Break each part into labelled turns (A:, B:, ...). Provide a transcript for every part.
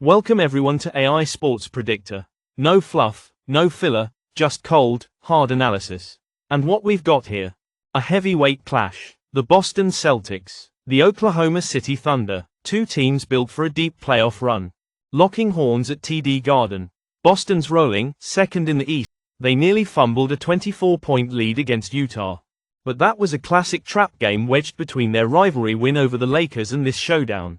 A: Welcome everyone to AI Sports Predictor. No fluff, no filler, just cold, hard analysis. And what we've got here? A heavyweight clash. The Boston Celtics, the Oklahoma City Thunder, two teams built for a deep playoff run. Locking horns at TD Garden. Boston's rolling, second in the East. They nearly fumbled a 24-point lead against Utah. But that was a classic trap game wedged between their rivalry win over the Lakers and this showdown.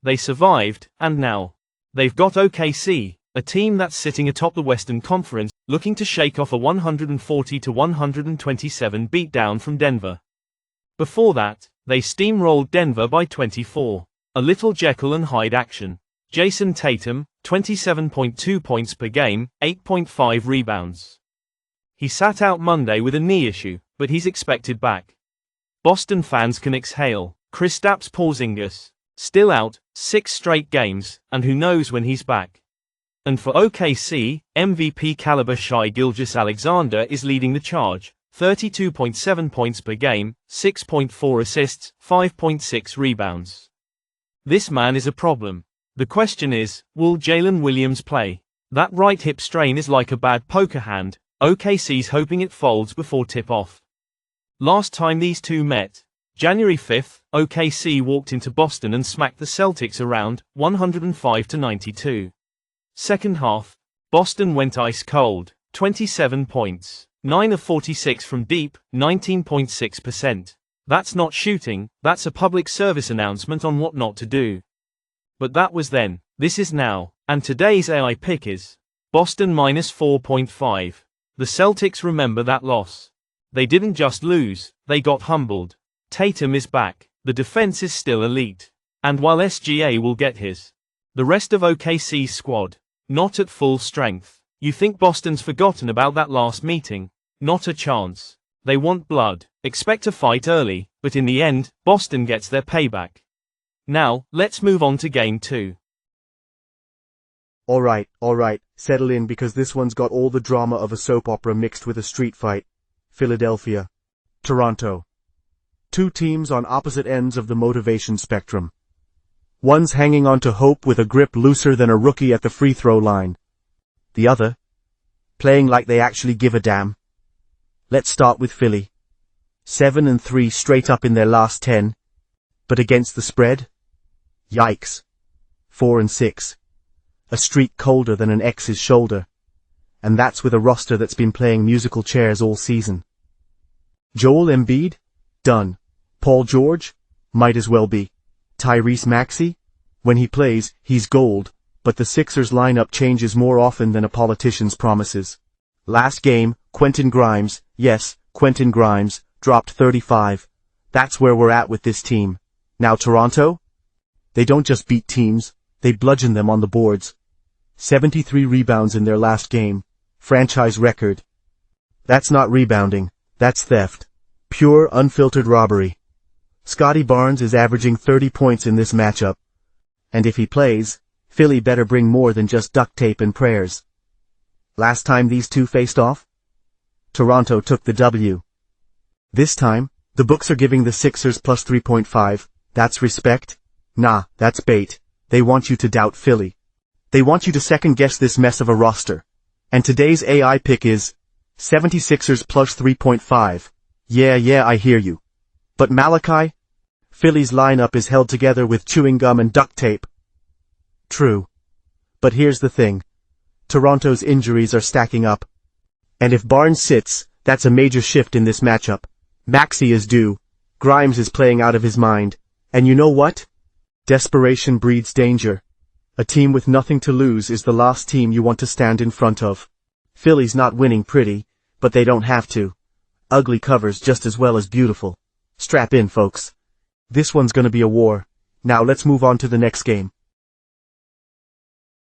A: They survived, and now they've got OKC, a team that's sitting atop the Western Conference, looking to shake off a 140-127 beatdown from Denver. Before that, they steamrolled Denver by 24. A little Jekyll and Hyde action. Jason Tatum, 27.2 points per game, 8.5 rebounds. He sat out Monday with a knee issue, but he's expected back. Boston fans can exhale. Kristaps Porzingis, still out, 6 straight games, and who knows when he's back. And for OKC, MVP caliber Shai Gilgeous-Alexander is leading the charge, 32.7 points per game, 6.4 assists, 5.6 rebounds. This man is a problem. The question is, will Jalen Williams play? That right hip strain is like a bad poker hand. OKC's hoping it folds before tip-off. Last time these two met, January 5th, OKC walked into Boston and smacked the Celtics around, 105-92. Second half, Boston went ice cold, 27 points, 9 of 46 from deep, 19.6%. That's not shooting, that's a public service announcement on what not to do. But that was then, this is now, and today's AI pick is Boston minus 4.5. The Celtics remember that loss. They didn't just lose, they got humbled. Tatum is back, the defense is still elite. And while SGA will get his, the rest of OKC's squad, not at full strength. You think Boston's forgotten about that last meeting? Not a chance. They want blood, expect a fight early, but in the end, Boston gets their payback. Now, let's move on to Game 2.
B: Alright, settle in because this one's got all the drama of a soap opera mixed with a street fight. Philadelphia. Toronto. Two teams on opposite ends of the motivation spectrum. One's hanging on to hope with a grip looser than a rookie at the free throw line. The other, playing like they actually give a damn. Let's start with Philly. 7-3 straight up in their last 10. But against the spread? Yikes. 4-6. A streak colder than an ex's shoulder. And that's with a roster that's been playing musical chairs all season. Joel Embiid? Done. Paul George? Might as well be. Tyrese Maxey? When he plays, he's gold, but the Sixers lineup changes more often than a politician's promises. Last game, Quentin Grimes, yes, Quentin Grimes, dropped 35. That's where we're at with this team. Now Toronto? They don't just beat teams, they bludgeon them on the boards. 73 rebounds in their last game. Franchise record. That's not rebounding, that's theft. Pure, unfiltered robbery. Scotty Barnes is averaging 30 points in this matchup. And if he plays, Philly better bring more than just duct tape and prayers. Last time these two faced off? Toronto took the W. This time, the books are giving the Sixers plus 3.5. That's respect? Nah, that's bait. They want you to doubt Philly. They want you to second-guess this mess of a roster. And today's AI pick is 76ers plus 3.5. Yeah, I hear you. But Malachi? Philly's lineup is held together with chewing gum and duct tape. True. But here's the thing. Toronto's injuries are stacking up. And if Barnes sits, that's a major shift in this matchup. Maxey is due. Grimes is playing out of his mind. And you know what? Desperation breeds danger. A team with nothing to lose is the last team you want to stand in front of. Philly's not winning pretty, but they don't have to. Ugly covers just as well as beautiful. Strap in, folks. This one's gonna be a war. Now let's move on to the next game.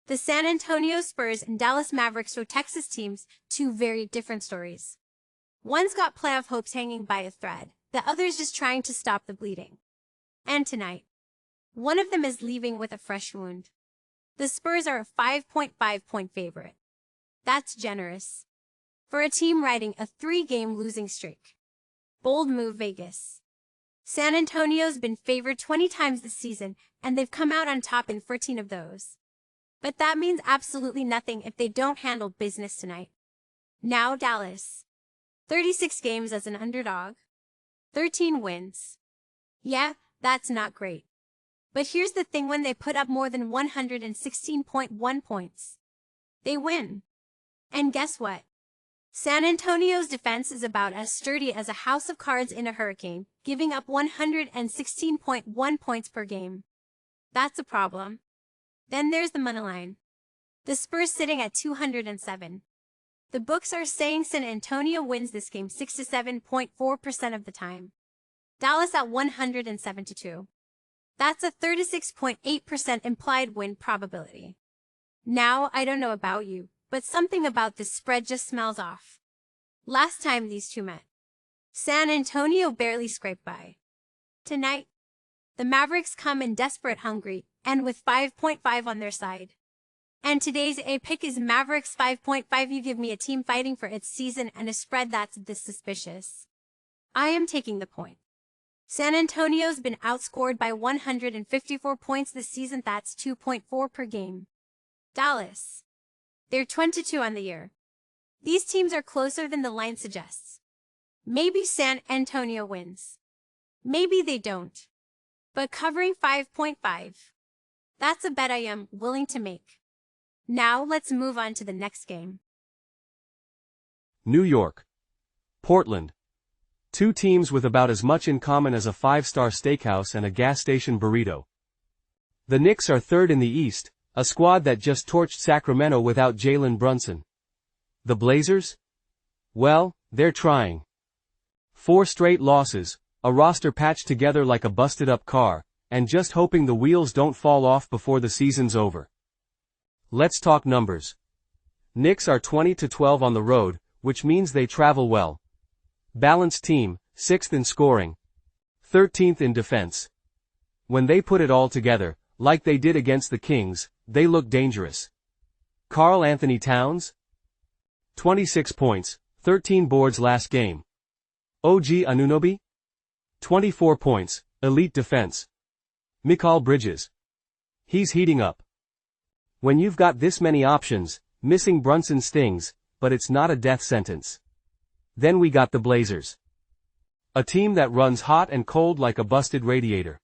C: The San Antonio Spurs and Dallas Mavericks show Texas teams two very different stories. One's got playoff hopes hanging by a thread, the other's just trying to stop the bleeding. And tonight, one of them is leaving with a fresh wound. The Spurs are a 5.5-point favorite. That's generous for a team riding a 3-game losing streak. Bold move, Vegas. San Antonio's been favored 20 times this season, and they've come out on top in 14 of those. But that means absolutely nothing if they don't handle business tonight. Now Dallas. 36 games as an underdog. 13 wins. Yeah, that's not great. But here's the thing, when they put up more than 116.1 points, they win. And guess what? San Antonio's defense is about as sturdy as a house of cards in a hurricane, giving up 116.1 points per game. That's a problem. Then there's the money line. The Spurs sitting at 207. The books are saying San Antonio wins this game 67.4% of the time. Dallas at 172. That's a 36.8% implied win probability. Now, I don't know about you, but something about this spread just smells off. Last time these two met, San Antonio barely scraped by. Tonight, the Mavericks come in desperate hungry and with 5.5 on their side. And today's A pick is Mavericks 5.5. You give me a team fighting for its season and a spread that's this suspicious. I am taking the point. San Antonio's been outscored by 154 points this season. That's 2.4 per game. Dallas. They're 22 on the year. These teams are closer than the line suggests. Maybe San Antonio wins. Maybe they don't. But covering 5.5. That's a bet I am willing to make. Now let's move on to the next game.
D: New York. Portland. Two teams with about as much in common as a five-star steakhouse and a gas station burrito. The Knicks are third in the East, a squad that just torched Sacramento without Jalen Brunson. The Blazers? Well, they're trying. 4 straight losses, a roster patched together like a busted-up car, and just hoping the wheels don't fall off before the season's over. Let's talk numbers. Knicks are 20-12 on the road, which means they travel well. Balanced team, 6th in scoring, 13th in defense. When they put it all together, like they did against the Kings, they look dangerous. Karl Anthony Towns? 26 points, 13 boards last game. OG Anunoby? 24 points, elite defense. Mikal Bridges. He's heating up. When you've got this many options, missing Brunson stings, but it's not a death sentence. Then we got the Blazers. A team that runs hot and cold like a busted radiator.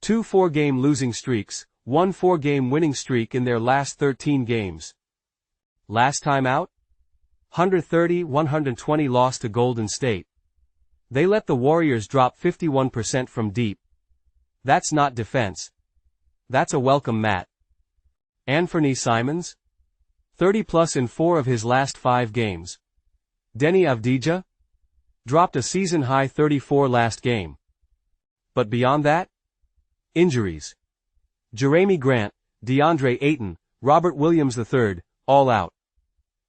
D: 2 4-game losing streaks, 1 4-game winning streak in their last 13 games. Last time out? 130-120 loss to Golden State. They let the Warriors drop 51% from deep. That's not defense. That's a welcome mat. Anthony Simons? 30+ in 4 of his last 5 games. Denny Avdija? Dropped a season-high 34 last game. But beyond that? Injuries. Jeremy Grant, DeAndre Ayton, Robert Williams III, all out.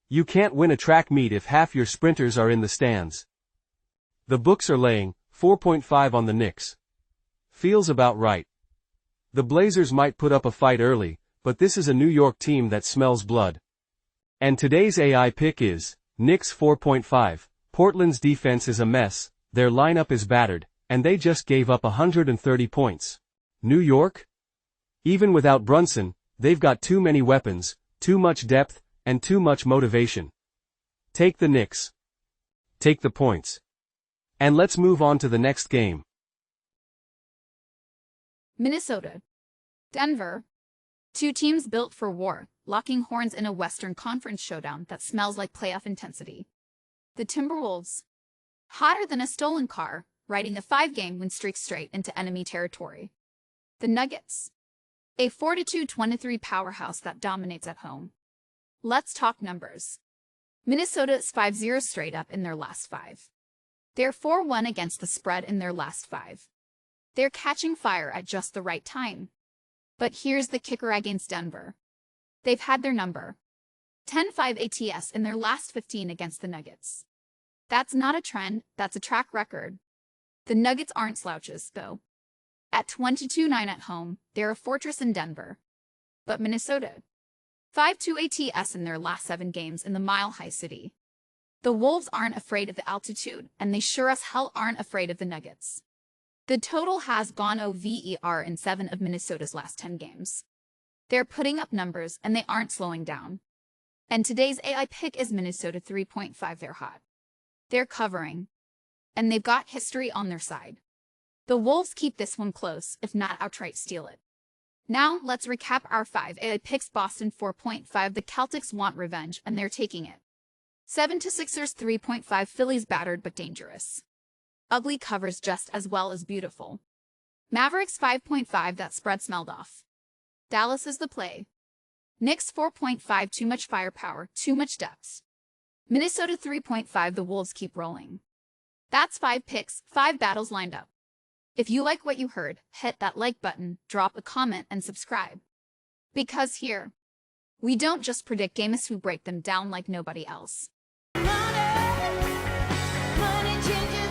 D: You can't win a track meet if half your sprinters are in the stands. The books are laying 4.5 on the Knicks. Feels about right. The Blazers might put up a fight early, but this is a New York team that smells blood. And today's AI pick is Knicks 4.5. Portland's defense is a mess, their lineup is battered, and they just gave up 130 points. New York? Even without Brunson, they've got too many weapons, too much depth, and too much motivation. Take the Knicks. Take the points. And let's move on to the next game.
E: Minnesota. Denver. Two teams built for war, locking horns in a Western Conference showdown that smells like playoff intensity. The Timberwolves. Hotter than a stolen car, riding a 5-game win streak straight into enemy territory. The Nuggets. A 42-23 powerhouse that dominates at home. Let's talk numbers. Minnesota is 5-0 straight up in their last 5. They're 4-1 against the spread in their last 5. They're catching fire at just the right time. But here's the kicker against Denver. They've had their number. 10-5 ATS in their last 15 against the Nuggets. That's not a trend, that's a track record. The Nuggets aren't slouches, though. At 22-9 at home, they're a fortress in Denver. But Minnesota. 5-2 ATS in their last 7 games in the Mile High City. The Wolves aren't afraid of the altitude, and they sure as hell aren't afraid of the Nuggets. The total has gone over in 7 of Minnesota's last 10 games. They're putting up numbers and they aren't slowing down. And today's AI pick is Minnesota 3.5. They're hot. They're covering. And they've got history on their side. The Wolves keep this one close, if not outright steal it. Now, let's recap our 5 AI picks. Boston 4.5. The Celtics want revenge, and they're taking it. 7 to Sixers 3.5. Phillies battered but dangerous. Ugly covers just as well as beautiful. Mavericks 5.5. That spread smelled off. Dallas is the play. Knicks 4.5. Too much firepower, too much depth. Minnesota 3.5. The Wolves keep rolling. That's 5 picks, 5 battles lined up. If you like what you heard, hit that like button, drop a comment, and subscribe. Because here, we don't just predict games, we break them down like nobody else.
F: Money changes